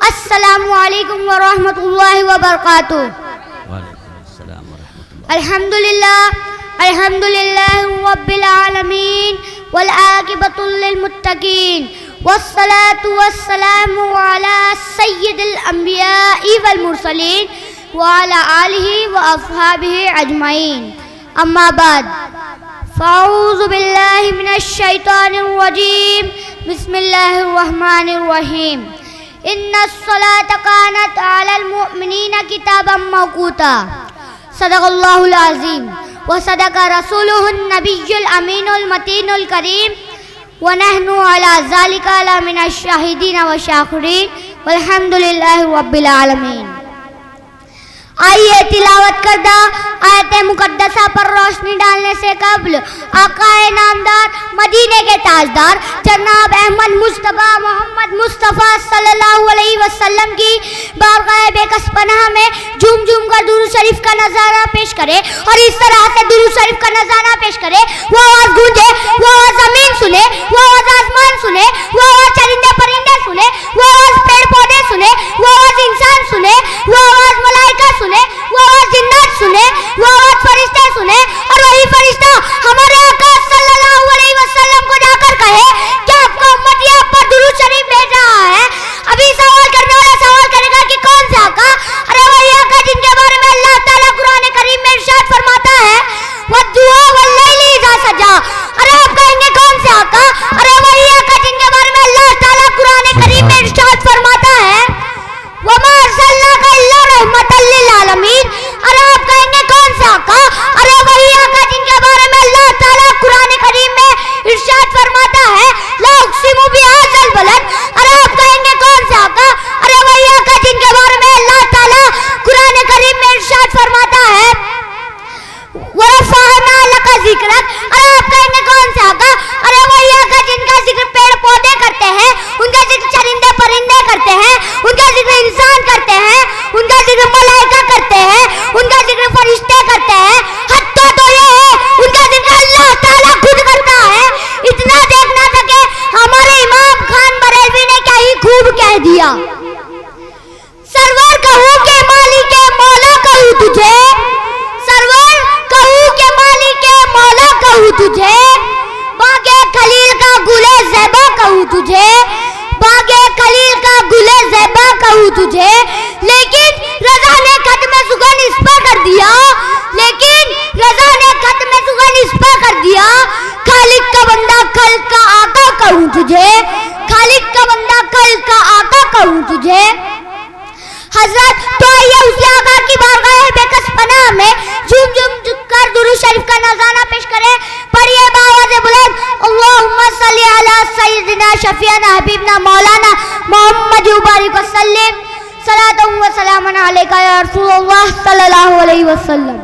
अस्सलामु अलैकुम व रहमतुल्लाहि व बरकातुहू। अल्हम्दुलिल्लाह रब्बिल आलमीन वल आकिबतु लिल मुत्तकीन वस्सलातु वस्सलामु अला सय्यिदिल अंबिया'i वल मुरसलीन व अला आलिहि व अस्हाबिहि अजमाइन। अम्मा बाद फ़अऊज़ु बिल्लाहि मिनश शैतानिर रजीम। बिस्मिल्लाहिर रहमानिर रहीम। इन्नस्सलाता कानत अलल मुअमिनीना किताबम मौक़ूता। सदक़ल्लाहुल अज़ीम व सदक़ रसूलुहुन नबियुल अमीनुल मतीनुल करीम व नहनु अला ज़ालिका लमिनश शाहिदीन व शाकिरीन वल्हम्दुलिल्लाहि रब्बिल आलमीन। आइए तिलावत करदा आयत मुकद्दसा पर रोशनी डालने से कब्ल आकाए नामदार मदीने के ताजदार जनाब अहमद मुस्तफ़ा मोहम्मद मुस्तफ़ा सल्लल्लाहु अलैहि वसल्लम की बारगाह बेकस पनाह में झूम झूम कर दुरूद शरीफ का नज़ारा पेश करे और इस तरह से दुरूद शरीफ का नज़ारा पेश करे वो आवाज़ गूंजे, वो आवाज़ ज़मीन सुने, वो आवाज़ आसमान सुने, वो आवाज़ चरिंदे परिंदे सुने, वो आवाज़ पेड़ पौधे सुने, वो आवाज़ इंसान सुने, वो आवाज़ मलाइका सुने, वो आवाज़ जिन्नात सुने, वो आवाज़ फरिश्ते सुने और वही फरिश्ता हमारे आका सल्लल्लाहु अलैहि वसल्लम को जाकर कहे कि आपका उम्मती आप पर दुरूद शरीफ भेज रहा है। अभी सवाल करने वाला सवाल करेगा कि कौन से आका? अरे वही आका जिनके बारे में अल्लाह ताला कुरान करीम में इरशाद फरमाता है वद्दुआ वल्लैलि इज़ा सजा। अरे आप कहेंगे कौन से आका? अरे वही आका जिनके बारे में अल्लाह ताला कुरान करीम में इरशाद फरमाता है वमा अरसलनाका इल्ला रहमतल लिल आलमीन। अरे आप कहेंगे कौन सा आका? अरे वही आका जिनके बारे में अल्लाह ताला कुरान करीम में इरशाद फरमाता है ला उक़सिमु बिहाज़ल बलद। अरे आप कहेंगे कौन सा आका? अरे वही आका जिनके बारे में अल्लाह ताला कुरान करीम में इरशाद फरमाता है वरफ़अना लका ज़िक्रक। अरे आप कहेंगे कौन सा आका? अरे वही आका जिनका जिक्र पेड़ पौधे करते हैं, उनका जिक्र चरिंदे परिंदे करते हैं, उनका जिक्र इंसान करते हैं, उनका जिक्र मलाइका करते हैं, उनका जिक्र फरिश्ते करते हैं, हत्ता तो ये है उनका जिक्र अल्लाह ताला खुद करता है। इतना देख ना सके हमारे इमाम खान बरेलवी ने क्या ही खूब कह दिया। सरवर कहूँ के मालिक मौला कहूँ तुझे, सरवर कहूँ के मालिक मौला कहूँ तुझे, बागे खलील का गुले ज़ेबा कहूँ तुझे, बागे खलील का गुले ज़ेबा कहूँ तुझे। लेकिन रज़ा ने खत में सुगन इस पर कर दिया, लेकिन रज़ा ने खत में सुगन इस पर कर दिया खालिक का बंदा कल का आका कहूँ तुझे, खालिक का बंदा कल का आका कहूँ तुझे। हजरत तो आइए उसी आका की बारगाह बेकस पनाह में झूम झूम कर दुरूद शरीफ का नज़ारा पेश करें। पढ़िए बावाज़े बुलंद अल्लाहुम्मा सल्ली अला सय्यिदिना शफीअना हबीबना मौलाना मोहम्मद बारिक वसल्लम सलातु व सलामुन अलैका या रसूलल्लाह सल्लल्लाहु अलैहि वसल्लम।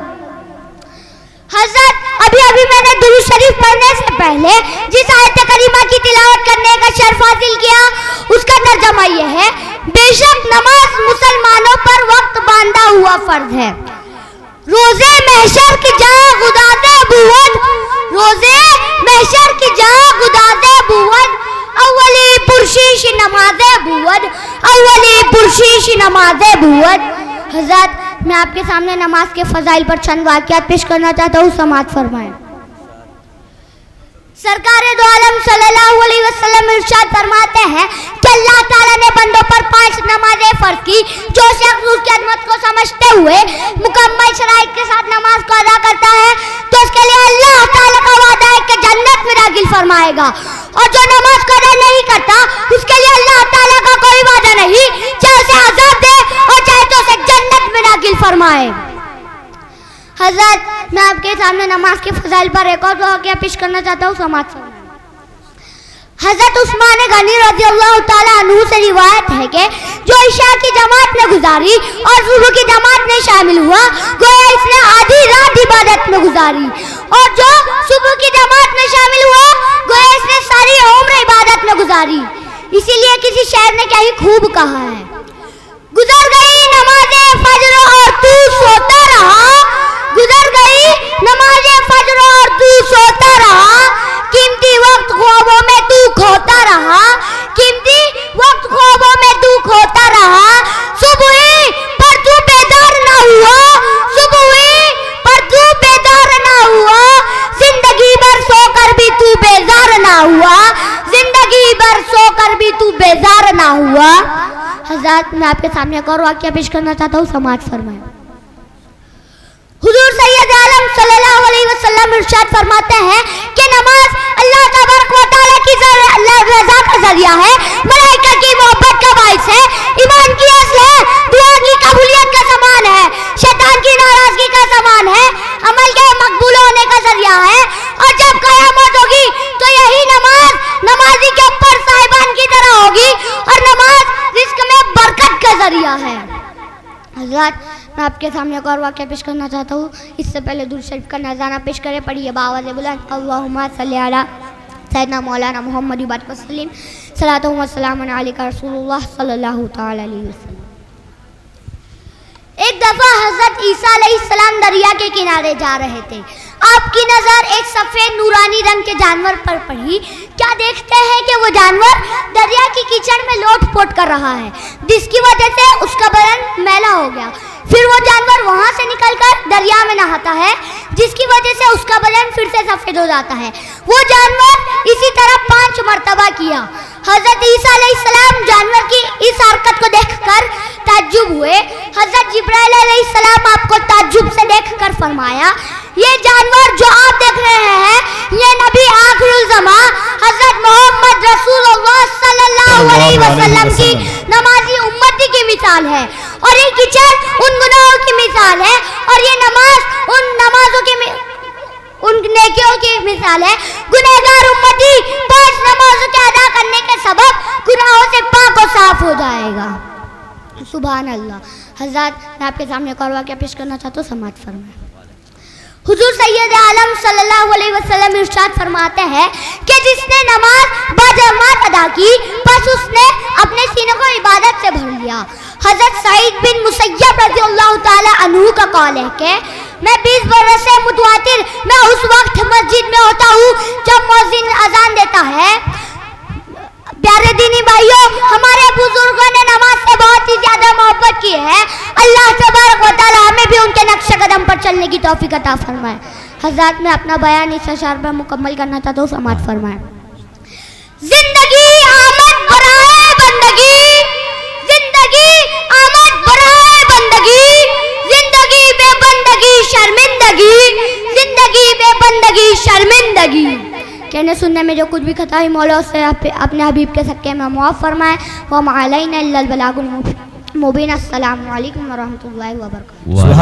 हजरत अभी मैंने दुरूद शरीफ पढ़ने से पहले जिस आयत करीमा की तिलावत करने का शर्फ हासिल किया उसका तर्जुमा यह है बेशक नमाज मुसलमानों पर वक्त बांधा हुआ फर्ज है। रोजे महशर की जा गुदादे बुवद, रोजे महशर की जा गुदादे बुवद, अव्वली पुरशीश नमाज़े बुवद, अव्वली पुरशीश नमाज़े बुवद। हज़रत मैं आपके सामने नमाज के फजाइल पर चंद वाक़यात पेश करना चाहता हूँ, समाअत फरमाएं। सरकारे दो आलम सल्लल्लाहु अलैहि वसल्लम इरशाद फरमाते हैं कि अल्लाह ताला ने बंदों पर 5 नमाजें फर्ज की। जो शख्स उसकी अज़मत को समझते हुए मुकम्मल शराइत के साथ नमाज को अदा करता है तो उसके लिए अल्लाह ताला का वादा है कि जन्नत में दाखिल फरमाएगा, और जो नमाज को अदा नहीं करता उसके लिए अल्लाह ताला का कोई वादा नहीं, चाहे उसे अज़ाब दे और चाहे तो उसे जन्नत में दाखिल फरमाए। हज़रत मैं आपके सामने नमाज के फजाइल पर एक और वाक़या पेश करना चाहता हूँ, समाअत फरमाएं। हज़रत उस्मान गनी रज़ियल्लाहु ताला अन्हु से रिवायत है कि जो इशा की जमात में गुजारी और सुबह की जमात में शामिल हुआ गोया इसने आधी रात इबादत में गुजारी, और जो सुबह की जमात में शामिल हुआ गोया इसने सारी उम्र इबादत में गुजारी। इसीलिए किसी शायर ने क्या ही खूब कहा है गुजर गई नमाज़े फज्र और तू सोता रहा, गुजर गई नमाज़े फज्र और तू सोता रहा, कीमती वक्त ख्वाबों में तू खोता रहा, कीमती वक्त ख्वाबों में तू खोता रहा। ना हुआ। हज़रत मैं आपके सामने एक और वाक़या पेश करना चाहता हूँ, समाज फरमाएं। हुजूर सैयद आलम सल्लल्लाहु अलैहि वसल्लम इरशाद फरमाते हैं कि नमाज अल्लाह तबारक व तआला की रज़ा का जरिया है, मलाइका की मोहब्बत का बाइस है, ईमान की असल है, दुआ की कबूलियत का सामान है, शैतान की नाराजगी का सामान है, अमल के मकबूल होने का जरिया है। और जब क़यामत होगी तो यही नमाज नमाजी के ऊपर साहिबान की तरह होगी और नमाज रिज़्क़ में बरकत का जरिया है। हज़रत मैं आपके सामने एक और वाक़या पेश करना चाहता हूँ। इससे पहले दुरूद शरीफ का नज़ारा पेश करें, पढ़िए बावाज़ बुलंद अल्लाहुम्मा सल्ली अला सय्यदना मौलाना मुहम्मद व सल्लिम सलातो व सलामुन अलैका रसूलुल्लाह सल्लल्लाहु तआला अलैहि वसल्लम। एक दफ़ा हज़रत ईसा अलैहिस्सलाम दरिया के किनारे जा रहे थे। आपकी नज़र एक सफ़ेद नूरानी रंग के जानवर पर पड़ी। क्या देखते हैं कि वो जानवर दरिया की कीचड़ में लोट-पोट कर रहा है, जिसकी वजह से उसका बदन मैला हो गया। फिर वो जानवर वहाँ से निकलकर दरिया में नहाता है, जिसकी वजह से उसका बदन फिर से सफ़ेद हो जाता है। वो जानवर इसी तरह 5 मरतबा किया। हज़रत ईसा अलैहिस्सलाम जानवर की इस हरकत को देखकर ताज्जुब हुए। हज़रत जिब्राइल अलैहिस्सलाम आपको ताज्जुब से देखकर फरमाया, ये जानवर जो आप देख रहे हैं ये नबी आखिरुल ज़मा हज़रत मोहम्मद रसूलुल्लाह सल्लल्लाहु अलैहि वसल्लम की नमाजी उम्मती की मिसाल है, और ये कीचड़ उन गुनाहों की मिसाल है, और ये नमाज उन नमाजों की उन नेकियों की मिसाल है। गुनहगार उम्मती 5 नमाजों के अदा करने के सबब गुनाहों से पाक और साफ हो जाएगा। सुभान अल्लाह। हज़रत मैं आपके सामने एक और वाक़या पेश करना चाहता हूँ, समाअत फरमाएं। हुजूर सैयद आलम सल्लल्लाहु अलैहि वसल्लम इरशाद फरमाते हैं कि जिसने नमाज बाजमात अदा की बस उसने अपने सीने को इबादत से भर लिया। हज़रत सईद बिन मुसय्यब रज़ियल्लाहु ताला अन्हु का कौल है कि मैं 20 बरस से मुतवातिर मैं उस वक्त मस्जिद में होता हूँ जब मुअज्जिन अजान देता है। प्यारे दीनी भाइयों, हमारे बुजुर्गों ने नमाज से बहुत ही ज्यादा मोहब्बत की है। अल्लाह तबारक व तआला हमें भी उनके नक्शे कदम पर चलने की तौफीक अता फरमाए। हज़रत मैं अपना बयान इस अशार पर मुकम्मल करना चाहता हूँ, समाअत फरमाएं। जिंदगी आमद बराए बंदगी, जिंदगी आमद बराए बंदगी, जिंदगी बेबंदगी शर्मिंदगी, जिंदगी बेबंदगी शर्मिंदगी। कहने सुनने में जो कुछ भी खता ही मौला से अपने हबीब के सक्के में मुआफ़ फरमाए। व मा अलैना इल्लल बलागुल मुबीन। अस्सलामु अलैकुम व रहमतुल्लाहि व बरकातुहू।